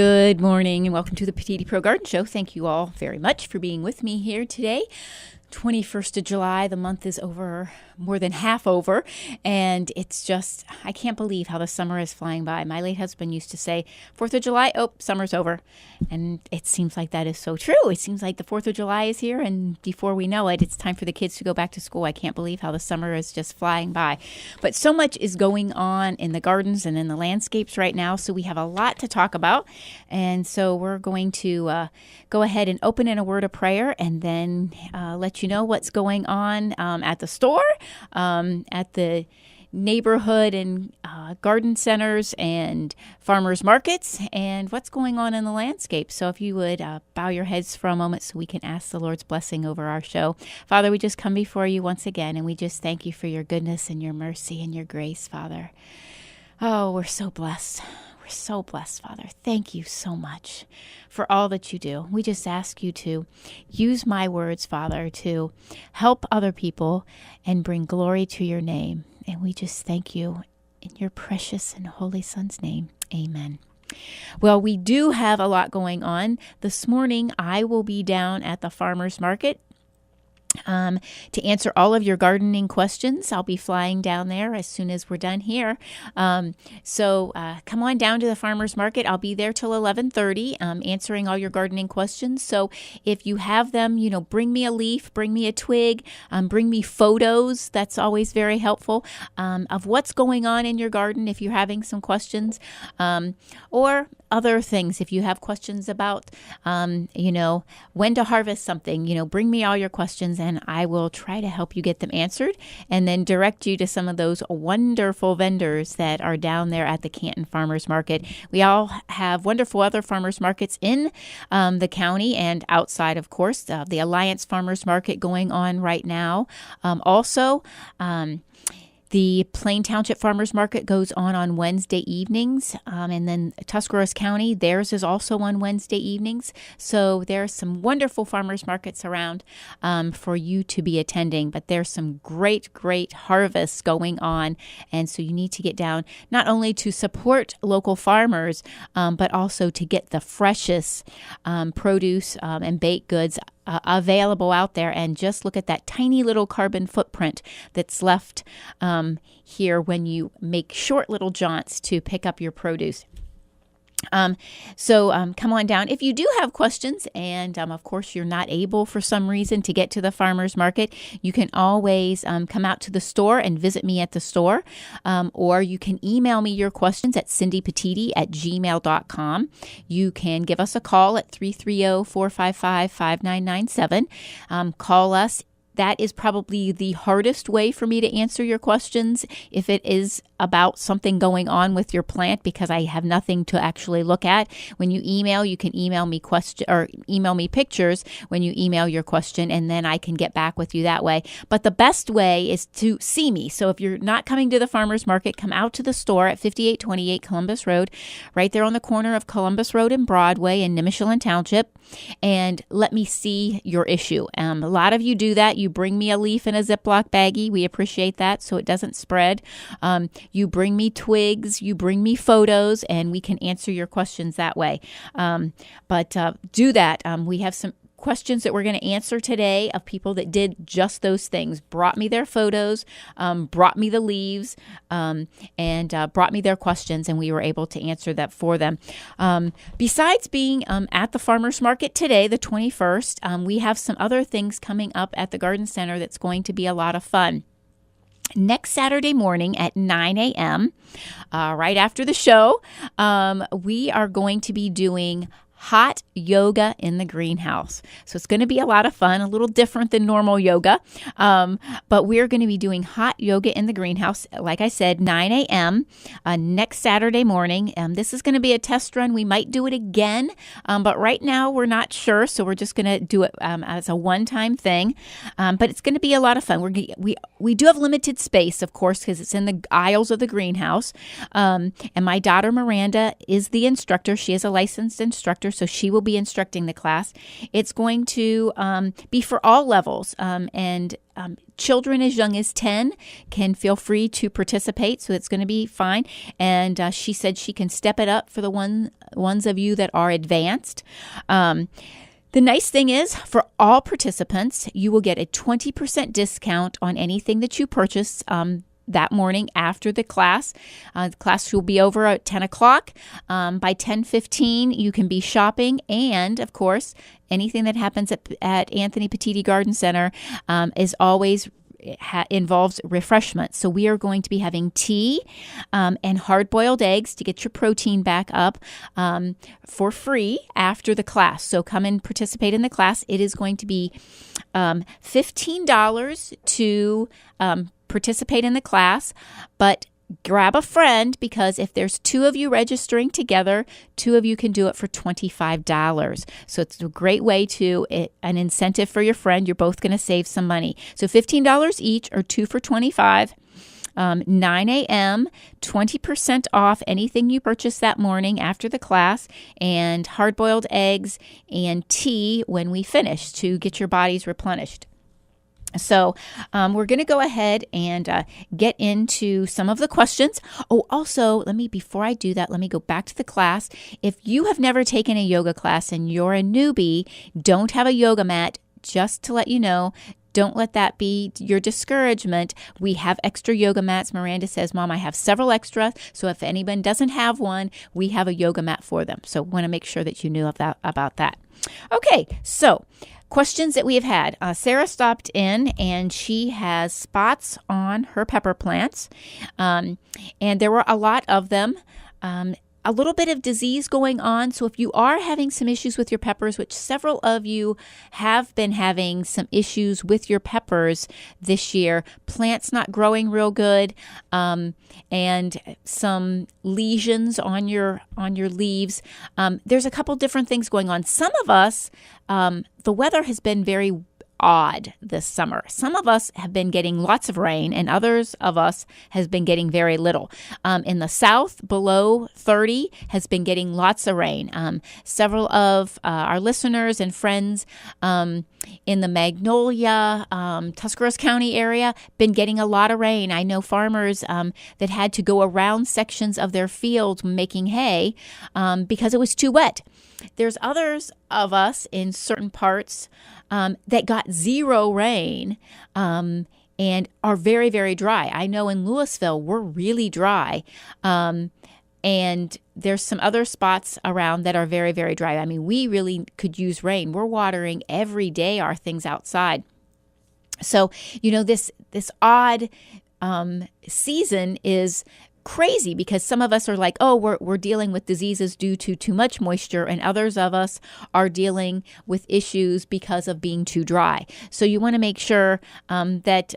Good morning and welcome to the Petiiti Pro Garden Show. Thank you all very much for being with me here today. 21st of July, the month is over, more than half over, and it's just, I can't believe how the summer is flying by. My late husband used to say, 4th of July, oh, summer's over. And it seems like that is so true. It seems like the 4th of July is here, and before we know it, it's time for the kids to go back to school. I can't believe how the summer is just flying by. But so much is going on in the gardens and in the landscapes right now, so we have a lot to talk about. And so we're going to go ahead and open in a word of prayer, and then let you know what's going on at the store, at the neighborhood and garden centers and farmers markets, and what's going on in the landscape. So if you would bow your heads for a moment so we can ask the Lord's blessing over our show. Father, we just come before you once again, and we just thank you for your goodness and your mercy and your grace, Father. Oh, we're so blessed. So blessed, Father. Thank you so much for all that you do. We just ask you to use my words, Father, to help other people and bring glory to your name. And we just thank you in your precious and holy Son's name. Amen. Well, we do have a lot going on. This morning, I will be down at the farmers market to answer all of your gardening questions. I'll be flying down there as soon as we're done here. So come on down to the farmer's market. I'll be there till 11:30 answering all your gardening questions. So if you have them, bring me a leaf, bring me a twig, bring me photos. That's always very helpful of what's going on in your garden if you're having some questions, or other things. If you have questions about, when to harvest something, bring me all your questions and I will try to help you get them answered and then direct you to some of those wonderful vendors that are down there at the Canton Farmers Market. We all have wonderful other farmers markets in the county and outside, of course, the Alliance Farmers Market going on right now. The Plain Township Farmers Market goes on Wednesday evenings, and then Tuscarawas County, theirs is also on Wednesday evenings. So there's some wonderful farmers markets around for you to be attending, but there's some great harvests going on, and so you need to get down not only to support local farmers, but also to get the freshest produce and baked goods available out there, and just look at that tiny little carbon footprint that's left here when you make short little jaunts to pick up your produce. So come on down. If you do have questions and, of course, you're not able for some reason to get to the farmer's market, you can always come out to the store and visit me at the store, or you can email me your questions at cindypetiiti@gmail.com. You can give us a call at 330-455-5997. Call us. That is probably the hardest way for me to answer your questions if it is about something going on with your plant, because I have nothing to actually look at. When you email, you can email me email me pictures when you email your question, and then I can get back with you that way. But the best way is to see me. So if you're not coming to the farmer's market, come out to the store at 5828 Columbus Road, right there on the corner of Columbus Road and Broadway in Nimishillen Township, and let me see your issue. A lot of you do that. You bring me a leaf in a Ziploc baggie. We appreciate that so it doesn't spread. You bring me twigs, you bring me photos, and we can answer your questions that way. But do that. We have some questions that we're going to answer today of people that did just those things. Brought me their photos, brought me the leaves, and brought me their questions, and we were able to answer that for them. Besides being at the farmers market today, the 21st, we have some other things coming up at the garden center that's going to be a lot of fun. Next Saturday morning at 9 a.m., right after the show, we are going to be doing hot yoga in the greenhouse. So it's going to be a lot of fun, a little different than normal yoga. But we're going to be doing hot yoga in the greenhouse, like I said, 9 a.m. Next Saturday morning. This is going to be a test run. We might do it again, but right now we're not sure. So we're just going to do it as a one-time thing. But it's going to be a lot of fun. We do have limited space, of course, because it's in the aisles of the greenhouse. And my daughter Miranda is the instructor. She is a licensed instructor. instructor, so she will be instructing the class. It's going to be for all levels, and children as young as 10 can feel free to participate, so it's going to be fine. And she said she can step it up for the ones of you that are advanced. The nice thing is, for all participants, you will get a 20% discount on anything that you purchase that morning after the class. The class will be over at 10 o'clock. By 10:15, you can be shopping. And, of course, anything that happens at Anthony Petiiti Garden Center is always involves refreshments. So we are going to be having tea and hard-boiled eggs to get your protein back up for free after the class. So come and participate in the class. It is going to be $15 to participate in the class, but grab a friend, because if there's 2 of you registering together, 2 of you can do it for $25. So it's a great way to an incentive for your friend. You're both going to save some money. So $15 each, or 2 for $25. 9 a.m., 20% off anything you purchase that morning after the class, and hard-boiled eggs and tea when we finish to get your bodies replenished. So we're going to go ahead and get into some of the questions. Oh, also, before I do that, let me go back to the class. If you have never taken a yoga class and you're a newbie, don't have a yoga mat, just to let you know, don't let that be your discouragement. We have extra yoga mats. Miranda says, Mom, I have several extra. So if anyone doesn't have one, we have a yoga mat for them. So want to make sure that you knew about that. Okay, so questions that we have had. Sarah stopped in and she has spots on her pepper plants. And there were a lot of them. A little bit of disease going on. So if you are having some issues with your peppers, which several of you have been having some issues with your peppers this year, plants not growing real good, and some lesions on your leaves. There's a couple different things going on. Some of us, the weather has been very odd this summer. Some of us have been getting lots of rain, and others of us has been getting very little. In the south, below 30 has been getting lots of rain. Several of our listeners and friends in the Magnolia, Tuscarawas County area been getting a lot of rain. I know farmers that had to go around sections of their fields making hay because it was too wet. There's others of us in certain parts that got zero rain and are very, very dry. I know in Louisville, we're really dry. And there's some other spots around that are very, very dry. I mean, we really could use rain. We're watering every day our things outside. So, this odd season is crazy, because some of us are like, oh, we're dealing with diseases due to too much moisture, and others of us are dealing with issues because of being too dry. So you want to make sure that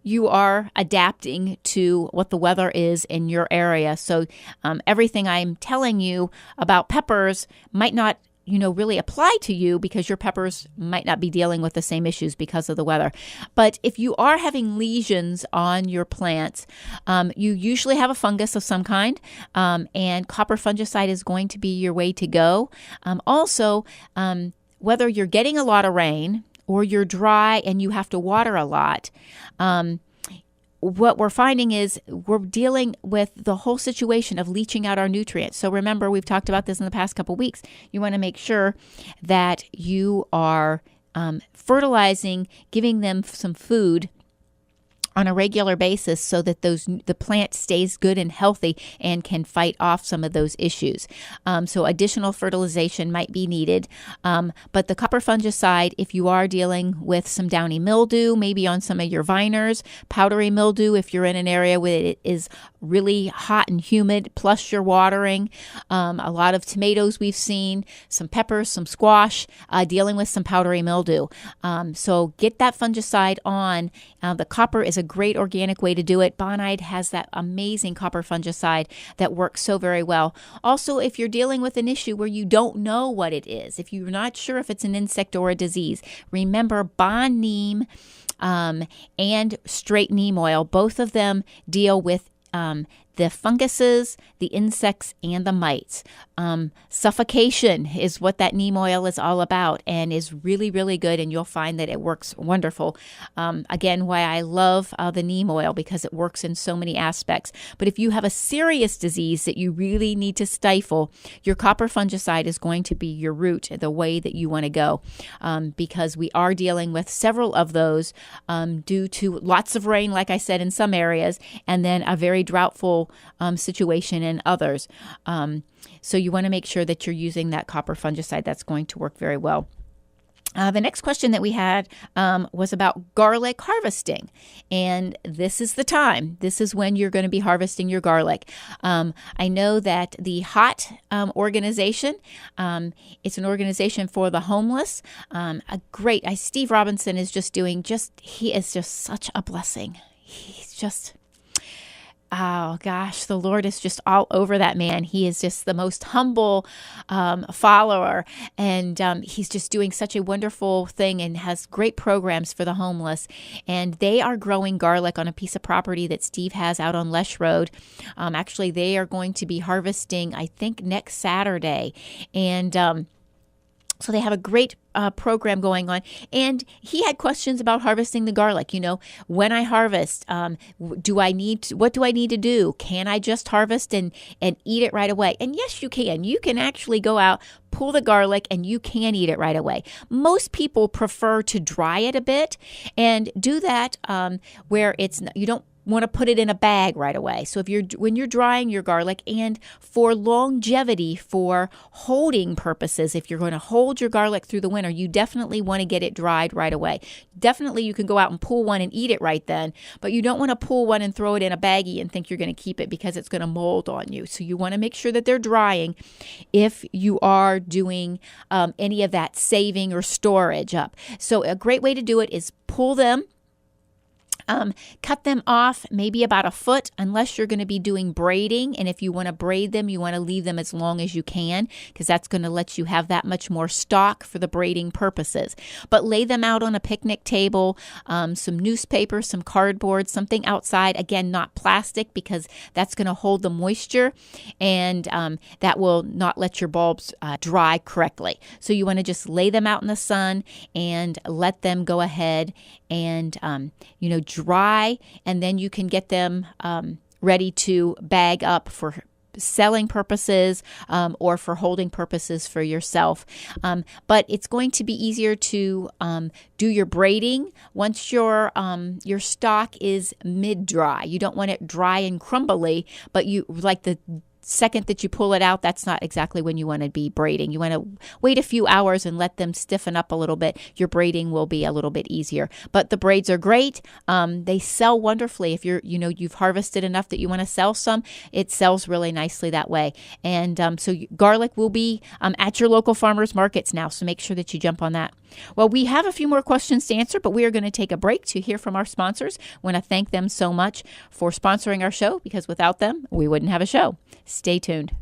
you are adapting to what the weather is in your area. So everything I'm telling you about peppers might not really apply to you, because your peppers might not be dealing with the same issues because of the weather. But if you are having lesions on your plants, you usually have a fungus of some kind, and copper fungicide is going to be your way to go. Also, whether you're getting a lot of rain or you're dry and you have to water a lot, what we're finding is we're dealing with the whole situation of leaching out our nutrients. So remember, we've talked about this in the past couple of weeks. You want to make sure that you are fertilizing, giving them some food on a regular basis, so that the plant stays good and healthy and can fight off some of those issues. So additional fertilization might be needed. But the copper fungicide, if you are dealing with some downy mildew, maybe on some of your viners, powdery mildew, if you're in an area where it is really hot and humid, plus you're watering, a lot of tomatoes we've seen, some peppers, some squash, dealing with some powdery mildew. So get that fungicide on. The copper is a great organic way to do it. Bonide has that amazing copper fungicide that works so very well. Also, if you're dealing with an issue where you don't know what it is, if you're not sure if it's an insect or a disease, remember Bond Neem and straight neem oil. Both of them deal with the funguses, the insects, and the mites. Suffocation is what that neem oil is all about and is really, really good, and you'll find that it works wonderful. Again, why I love the neem oil, because it works in so many aspects. But if you have a serious disease that you really need to stifle, your copper fungicide is going to be your route, the way that you want to go, because we are dealing with several of those due to lots of rain, like I said, in some areas, and then a very droughtful situation in others. So you want to make sure that you're using that copper fungicide. That's going to work very well. The next question that we had was about garlic harvesting, and this is the time. This is when you're going to be harvesting your garlic. I know that the HOT organization, it's an organization for the homeless. Steve Robinson is he is just such a blessing. He's just... Oh gosh, the Lord is just all over that man. He is just the most humble follower, and he's just doing such a wonderful thing and has great programs for the homeless. And they are growing garlic on a piece of property that Steve has out on Lesh Road. Actually, they are going to be harvesting, I think, next Saturday. And so they have a great program going on. And he had questions about harvesting the garlic. When I harvest, what do I need to do? Can I just harvest and eat it right away? And yes, you can. You can actually go out, pull the garlic, and you can eat it right away. Most people prefer to dry it a bit and do that where you don't want to put it in a bag right away. So when you're drying your garlic, and for longevity, for holding purposes, if you're going to hold your garlic through the winter, you definitely want to get it dried right away. Definitely you can go out and pull one and eat it right then, but you don't want to pull one and throw it in a baggie and think you're going to keep it, because it's going to mold on you. So you want to make sure that they're drying if you are doing any of that saving or storage up. So a great way to do it is pull them, cut them off maybe about a foot, unless you're going to be doing braiding. And if you want to braid them, you want to leave them as long as you can, because that's going to let you have that much more stock for the braiding purposes. But lay them out on a picnic table, some newspaper, some cardboard, something outside. Again, not plastic, because that's going to hold the moisture, and that will not let your bulbs dry correctly. So you want to just lay them out in the sun and let them go ahead and dry, and then you can get them ready to bag up for selling purposes or for holding purposes for yourself. But it's going to be easier to do your braiding once your stock is mid-dry. You don't want it dry and crumbly, but you like the second that you pull it out, that's not exactly when you want to be braiding. You want to wait a few hours and let them stiffen up a little bit. Your braiding will be a little bit easier. But the braids are great. They sell wonderfully. If you've harvested enough that you want to sell some, it sells really nicely that way. And so garlic will be at your local farmers markets now. So make sure that you jump on that. Well, we have a few more questions to answer, but we are going to take a break to hear from our sponsors. I want to thank them so much for sponsoring our show, because without them, we wouldn't have a show. Stay tuned.